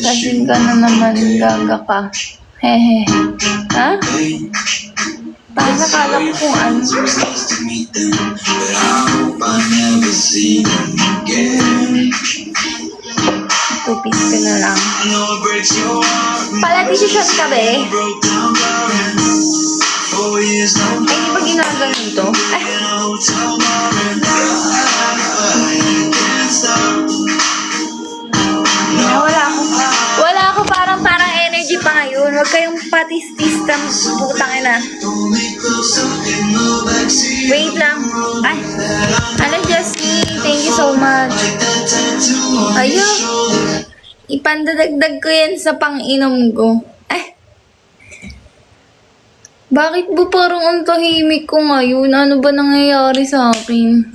Kasing ka na naman, gaga ka. Hehe. Ha? Parang nakala ko kung ano. Tupis ka na lang. Pala, decision ka ba eh? Ay, di ba ginaganon to? Wala ako parang energy pa ngayon. Huwag kayong patis-tis tam putang ina. Wait lang. Ay. Hello, Jessie. Thank you so much. Ayun. Ipandadagdag ko yan sa pang-inom ko. Bakit ba parang ang tahimik ko ngayon? Ano ba nangyayari sa akin?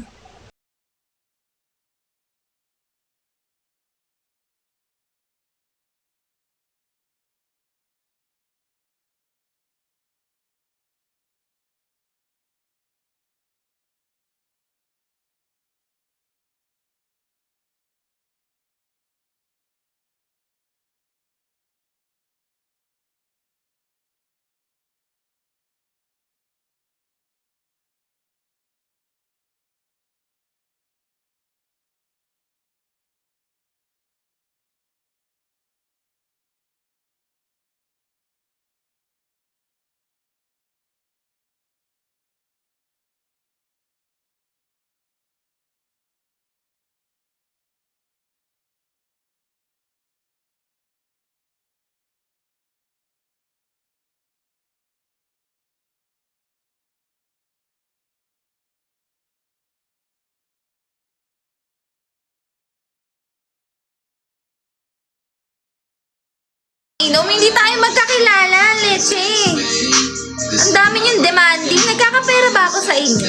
Inom, hindi tayo magkakilala, Leche. Ang dami niyong demanding. Nagkakapera ba ako sa inyo?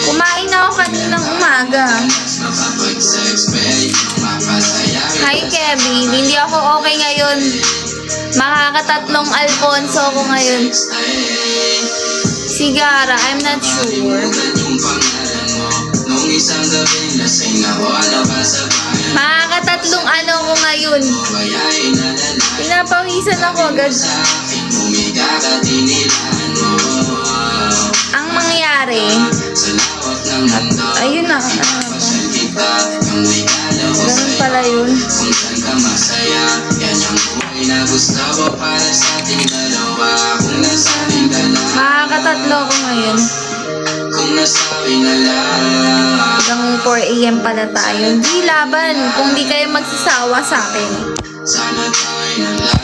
Kumain na ako kaninang umaga. Hi, Kevin. Hindi ako okay ngayon. Makakatatlong Alfonso ako ngayon. Sigara, I'm not sure. Makakatatlong ano ko ngayon. Pinapawisan ako agad. Ang mangyari, ayun na. Ganun pala yun. Makakatatlo ako ngayon. Hanggang 4 AM pala tayo. Di laban kung di kayo magsasawa sa akin.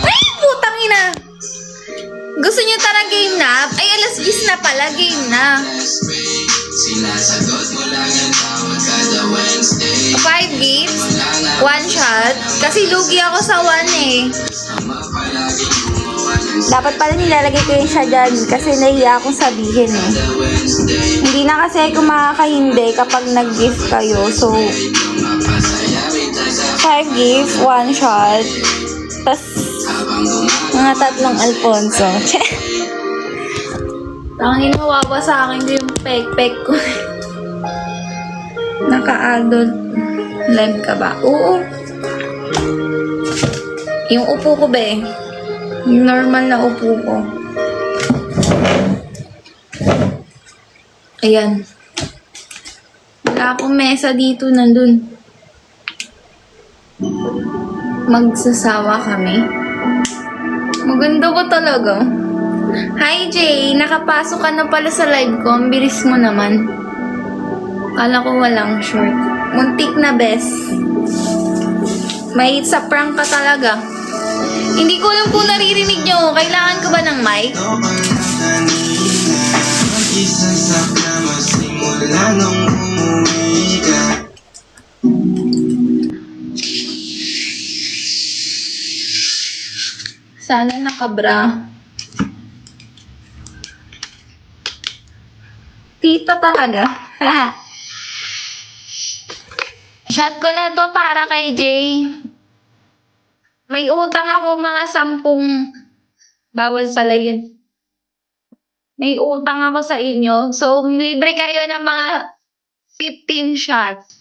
Ay, putang ina! Gusto niyo tara game na? Ay, alas 10 na pala, game na. 5 games, 1 shot. Kasi lugi ako sa 1 eh. Dapat pala nilalagay ko yung siya dyan kasi nahiya akong sabihin eh. Hindi na kasi ako makakahindi kapag nag-gift kayo. So, 5 gift, 1 shot. Tas, mga 3 Alfonso. Tangin mawawa sa akin yung pek-pek ko. Naka-adult live ka ba? Oo. Yung upo ko ba eh. Yung normal na upo ko. Ayan. Wala akong mesa dito, nandun. Magsasawa kami. Maganda ko talaga. Hi, Jay. Nakapasok ka na pala sa live ko. Ang bilis mo naman. Kala ko walang short. Muntik na, bes. May sa prank ka talaga. Hindi ko alam kung naririnig nyo. Kailangan ko ba ng mic? Sana nakabra. Tita talaga. Shot ko na to para kay Jay. May utang ako mga 10. Bawal pala yun. May utang ako sa inyo. So, libre kayo ng mga 15 shots.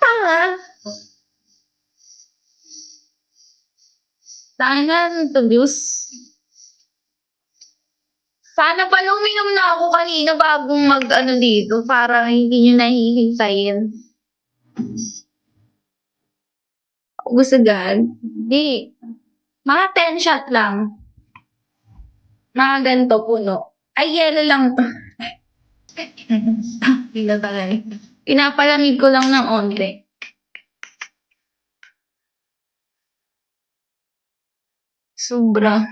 Tanga. Tanga, introduce. Sana pala uminom na ako kanina bagong mag-ano dito para hindi nyo nahihintayin. Ubus agad? Hindi. Mga 10 shot lang. Mga ganito puno. Ay, yelo lang to. Hindi na talaga. Pinapalamig ko lang ng onte. Sobra.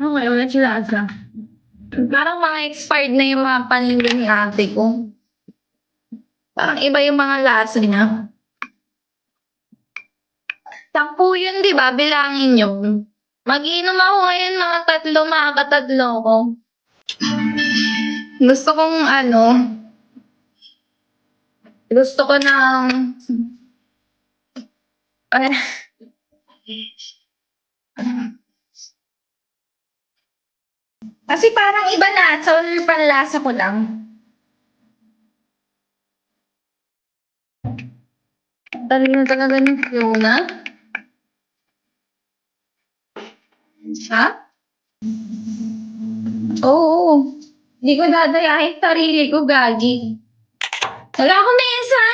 Okay, ulit sila asa. Parang mga expired na yung mga paninda ni ate ko. Parang iba yung mga lasa niya. 10 yun, di ba? Bilangin nyo. Mag-inom ako ngayon mga 3, makakatatlo ko. Gusto kong gusto ko ng... Kasi parang iba na, so panlasa ko lang. Dali na talaga ng Fiona. Ha? Oo. Hindi ko dadayahin sarili ko, gagi. Wala akong mesa!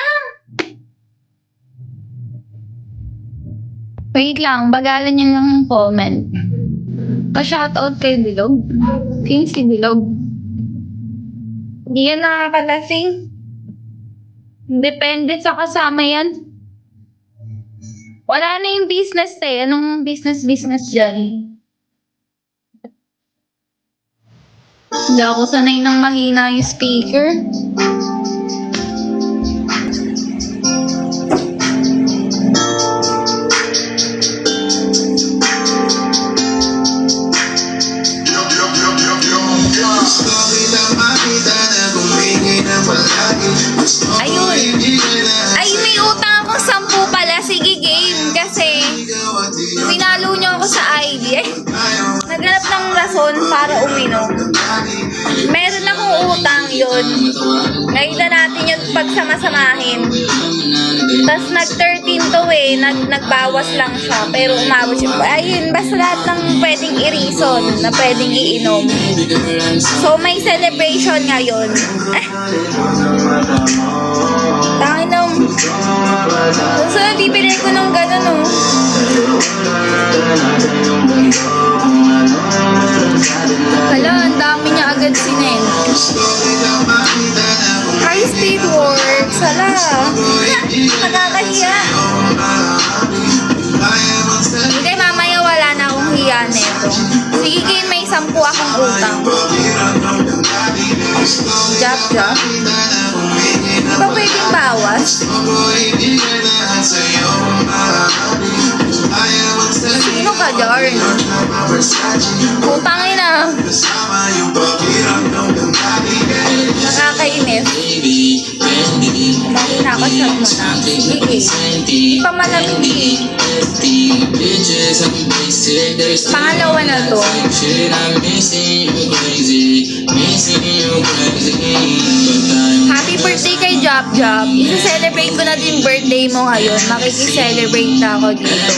Wait lang, bagalan niyo lang ng comment. Pa-shoutout kay Dilog. King si Dilog. Hindi yan nakakalasing. Depende sa kasama yan. Wala na yung business eh. Anong business dyan? Hindi ako sanay nang mahina yung speaker. Ayun. Ay, may utang akong 10 pala. Sige, game. Kasi, pinalo niyo ako sa ID. Naghanap ng rason para uminom. Meron akong utang yun. Ngayon na natin yung pagsamasamahin. Tapos nag-13 to eh. Nagbawas lang siya. Pero umabot siya. Ayun, basta lahat ng pwedeng i-reason na pwedeng iinom. So, may celebration ngayon. Tangin na. Susunod, bibili ko ng gano'n, oh. Hala, ang dami niya agad sinend. High speed works. Hala. Nakakahiya. Hindi, mamaya wala na akong hiya neto. Sige, game, may 10 akong utang. Jab. Di ba pwedeng bawas? Sino ka, Darn? Utangin na. Nakakainis. Dahil nakashot mo na. Sige. Di pa malamig eh. Pangalawa na to. Happy birthday kay Job. Isa-celebrate ko na din birthday mo ngayon. Makikiselebrate na ako dito.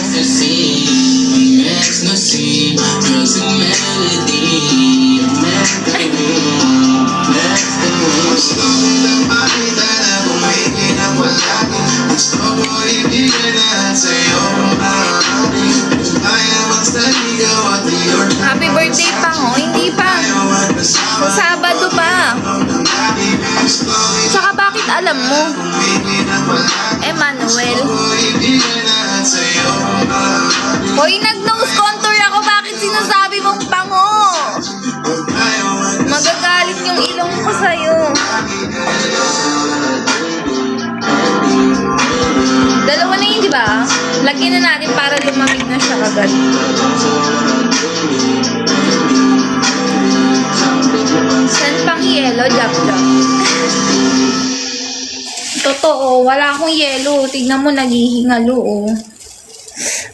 Happy birthday pa ho? Hindi pa. Sabado pa. Tsaka bakit alam mo? Emmanuel. Hoy, nag-nose contour ako. Bakit sinasabi mong pango? Magagalit yung ilong ko sa'yo. Dalawa na yun, di ba? Lagyan na natin para lumamig na siya agad. Saan pang yelo, Jab. Totoo, wala akong yelo. Tignan mo, naghihingalo, oh.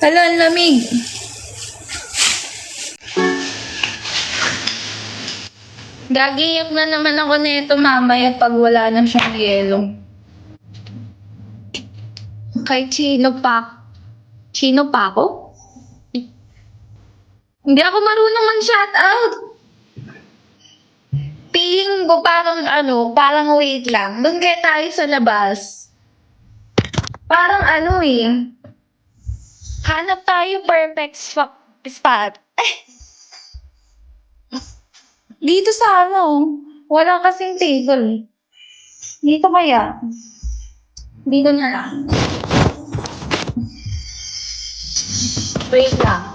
Hala, ang lamig. Gagiyap na naman ako nito mamaya pag wala na siyang yelo. Kahit sino pa. Sino pa ako? Hindi ako marunong mag-shoutout. Feeling ko parang wait lang. Doon kaya tayo sa labas. Parang hanap tayo perfect spot. Dito sa wala kasing table. Dito kaya. Dito na lang. Wait lang.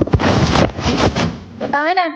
Tama na.